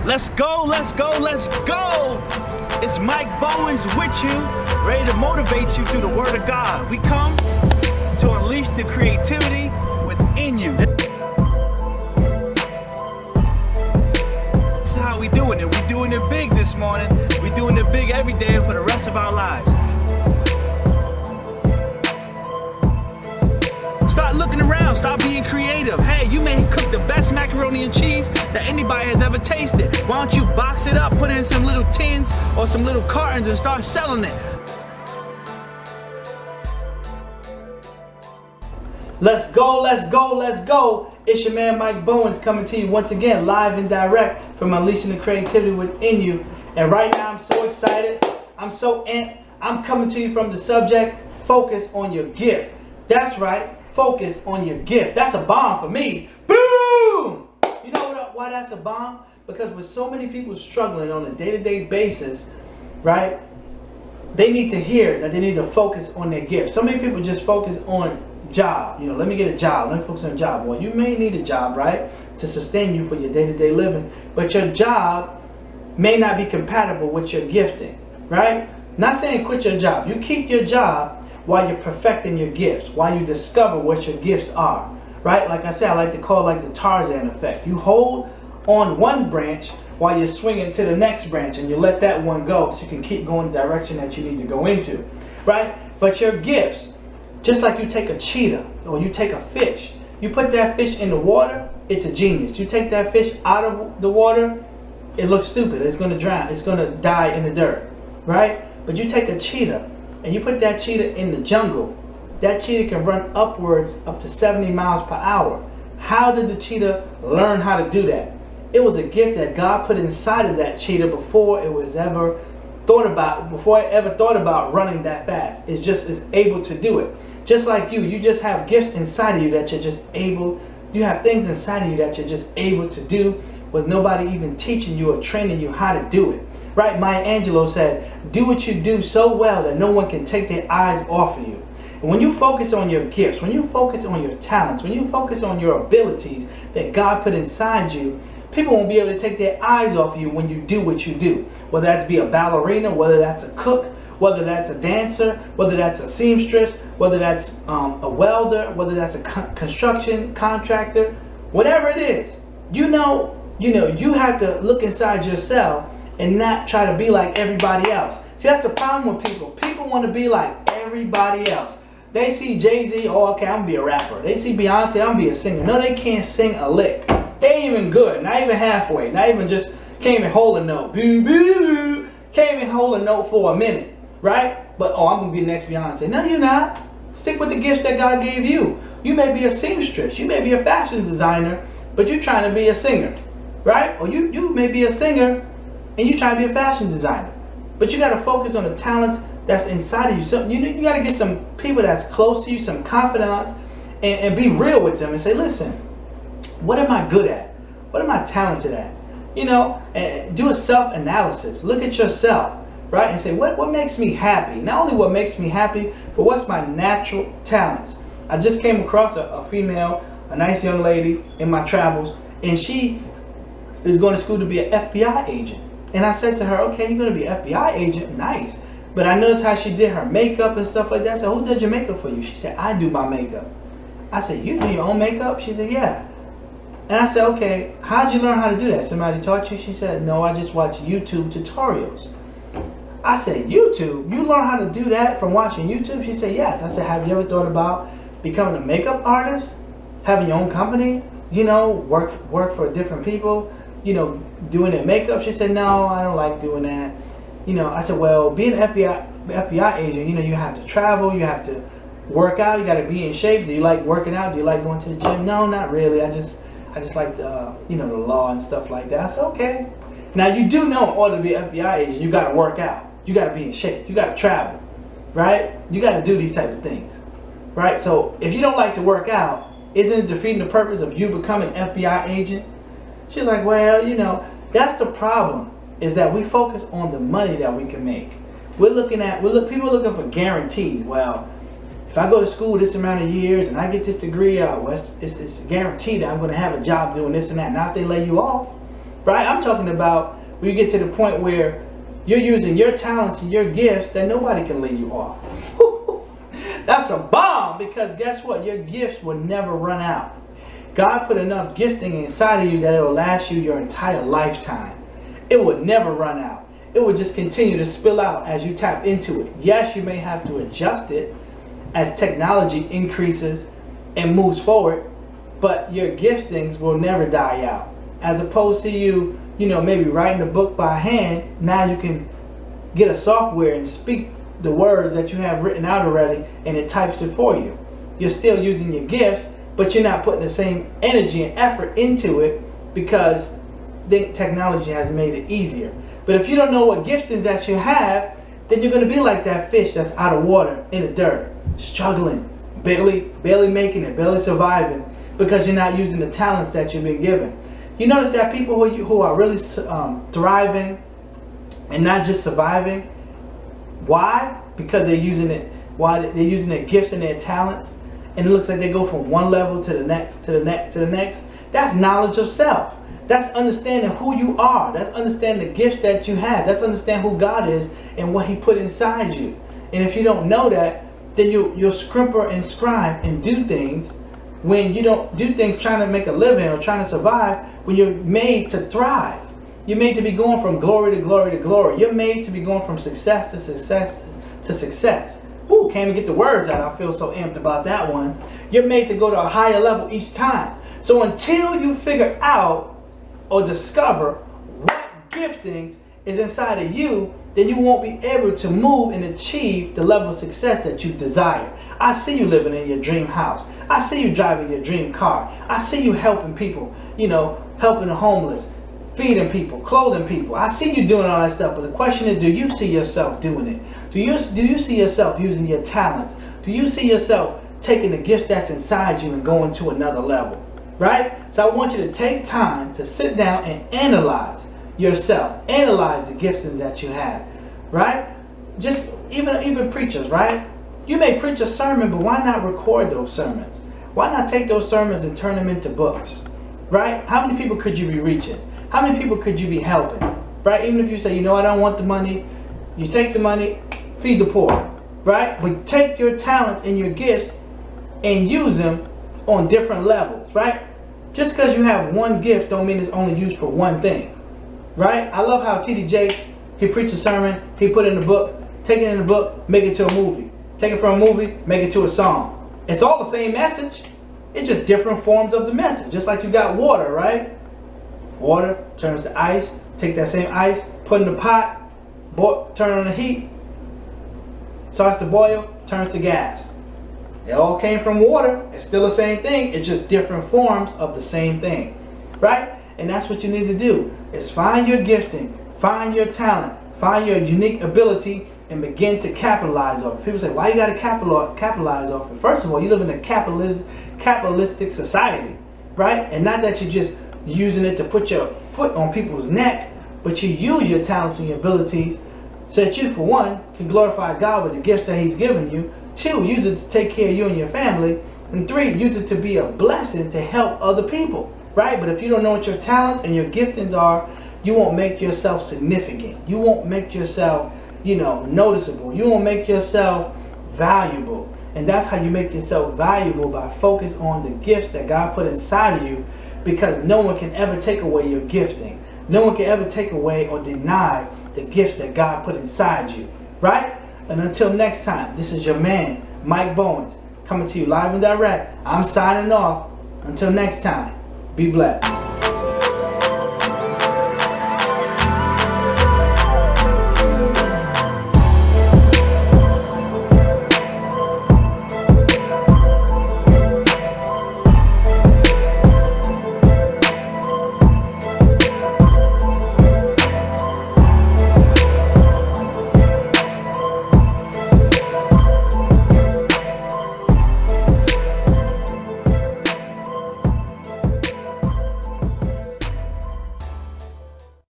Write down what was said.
Let's go, let's go, let's go! It's Mike Bowens with you, ready to motivate you through the Word of God. We come to unleash the creativity within you. This is how we doing it. We doing it big this morning. We doing it big every day for the rest of our lives. Start looking around, start being creative. Hey, you may cook the best macaroni and cheese that anybody has ever tasted. Why don't you box it up, put it in some little tins or some little cartons and start selling it? Let's go, let's go, let's go. It's your man Mike Bowens coming to you once again, live and direct from Unleashing the Creativity Within You. And right now I'm so excited, I'm so amped. I'm coming to you from the subject, focus on your gift. That's right. Focus on your gift. That's a bomb for me. Boom! You know why that's a bomb? Because with so many people struggling on a day-to-day basis, right? They need to hear that they need to focus on their gift. So many people just focus on job. You know, let me get a job. Let me focus on a job. Well, you may need a job, right? To sustain you for your day-to-day living. But your job may not be compatible with your gifting, right? Not saying quit your job. You keep your job while you're perfecting your gifts, while you discover what your gifts are, right? Like I said, I like to call it like the Tarzan effect. You hold on one branch while you're swinging to the next branch, and you let that one go so you can keep going the direction that you need to go into, right? But your gifts, just like you take a cheetah or you take a fish, you put that fish in the water, it's a genius. You take that fish out of the water, it looks stupid. It's going to drown. It's going to die in the dirt, right? But you take a cheetah, and you put that cheetah in the jungle, that cheetah can run upwards up to 70 miles per hour. How did the cheetah learn how to do that? It was a gift that God put inside of that cheetah before it was ever thought about, before it ever thought about running that fast. It just is able to do it. Just like you just have gifts inside of you that you're just able, you have things inside of you that you're just able to do with nobody even teaching you or training you how to do it. Right? Maya Angelou said, do what you do so well that no one can take their eyes off of you. And when you focus on your gifts, when you focus on your talents, when you focus on your abilities that God put inside you, people won't be able to take their eyes off of you when you do what you do. Whether that's be a ballerina, whether that's a cook, whether that's a dancer, whether that's a seamstress, whether that's a welder, whether that's a construction contractor, whatever it is, you have to look inside yourself and not try to be like everybody else. See, that's the problem with people. People want to be like everybody else. They see Jay-Z, oh, okay, I'm going to be a rapper. They see Beyonce, I'm going to be a singer. No, they can't sing a lick. They ain't even good, not even halfway, not even just, can't even hold a note. Can't even hold a note for a minute, right? But, oh, I'm going to be the next Beyonce. No, you're not. Stick with the gifts that God gave you. You may be a seamstress, you may be a fashion designer, but you're trying to be a singer, right? Or you may be a singer, and you try to be a fashion designer, but you got to focus on the talents that's inside of you. So you got to get some people that's close to you, some confidants, and be real with them and say, listen, what am I good at? What am I talented at? And do a self-analysis. Look at yourself, right? And say, what makes me happy? Not only what makes me happy, but what's my natural talents? I just came across a female, a nice young lady in my travels, and she is going to school to be an FBI agent. And I said to her, okay, you're going to be an FBI agent? Nice. But I noticed how she did her makeup and stuff like that. I said, who did your makeup for you? She said, I do my makeup. I said, you do your own makeup? She said, yeah. And I said, okay, how'd you learn how to do that? Somebody taught you? She said, no, I just watch YouTube tutorials. I said, YouTube? You learn how to do that from watching YouTube? She said, yes. I said, have you ever thought about becoming a makeup artist? Having your own company? Work for different people? Doing their makeup? She said, no, I don't like doing that. I said, well, being an FBI agent, you have to travel, you have to work out, you got to be in shape. Do you like working out? Do you like going to the gym? No, not really. I just like the law and stuff like that. I said, okay. Now you do know in order to be an FBI agent, you got to work out, you got to be in shape, you got to travel, right? You got to do these type of things, right? So if you don't like to work out, isn't it defeating the purpose of you becoming an FBI agent? She's like, well, that's the problem, is that we focus on the money that we can make. People are looking for guarantees. Well, if I go to school this amount of years and I get this degree, it's guaranteed that I'm going to have a job doing this and that. Now if they lay you off, right? I'm talking about when you get to the point where you're using your talents and your gifts that nobody can lay you off. That's a bomb, because guess what? Your gifts will never run out. God put enough gifting inside of you that it will last you your entire lifetime. It would never run out. It would just continue to spill out as you tap into it. Yes, you may have to adjust it as technology increases and moves forward, but your giftings will never die out. As opposed to you maybe writing a book by hand, now you can get a software and speak the words that you have written out already, and it types it for you. You're still using your gifts, but you're not putting the same energy and effort into it because the technology has made it easier. But if you don't know what giftings that you have, then you're going to be like that fish that's out of water in the dirt, struggling, barely making it, barely surviving, because you're not using the talents that you've been given. You notice that people who are really thriving and not just surviving, why? Because they're using it. Why? They're using their gifts and their talents, and it looks like they go from one level to the next, to the next, to the next. That's knowledge of self. That's understanding who you are. That's understanding the gifts that you have. That's understanding who God is and what He put inside you. And if you don't know that, then you'll scrimper and scribe and do things when you don't do things trying to make a living or trying to survive, when you're made to thrive. You're made to be going from glory to glory to glory. You're made to be going from success to success to success. Ooh, can't even get the words out. I feel so amped about that one. You're made to go to a higher level each time. So until you figure out or discover what giftings is inside of you, then you won't be able to move and achieve the level of success that you desire. I see you living in your dream house. I see you driving your dream car. I see you helping people, helping the homeless, feeding people, clothing people. I see you doing all that stuff, but the question is, do you see yourself doing it? Do you see yourself using your talents? Do you see yourself taking the gifts that's inside you and going to another level? Right? So I want you to take time to sit down and analyze yourself. Analyze the giftings that you have. Right? Just even preachers, right? You may preach a sermon, but why not record those sermons? Why not take those sermons and turn them into books? Right? How many people could you be reaching? How many people could you be helping? Right? Even if you say, I don't want the money, you take the money, feed the poor. Right? But take your talents and your gifts and use them on different levels. Right? Just because you have one gift don't mean it's only used for one thing. Right? I love how T.D. Jakes, he preached a sermon, he put it in the book, take it in the book, make it to a movie. Take it from a movie, make it to a song. It's all the same message. It's just different forms of the message. Just like you got water, right? Water turns to ice. Take that same ice, put in the pot, turn on the heat, starts to boil, turns to gas. It all came from water. It's still the same thing. It's just different forms of the same thing, right? And that's what you need to do, is find your gifting, find your talent, find your unique ability, and begin to capitalize off it. People say, why you got to capitalize off it? First of all, you live in a capitalistic society, right? And not that you're just using it to put your foot on people's neck, but you use your talents and your abilities so that you, for one, can glorify God with the gifts that He's given you. 2, use it to take care of you and your family. And 3, use it to be a blessing to help other people, right? But if you don't know what your talents and your giftings are, you won't make yourself significant. You won't make yourself noticeable. You won't make yourself valuable. And that's how you make yourself valuable, by focus on the gifts that God put inside of you, because no one can ever take away your gifting. No one can ever take away or deny the gifts that God put inside you, right? And until next time, this is your man, Mike Bowens, coming to you live and direct. I'm signing off. Until next time, be blessed.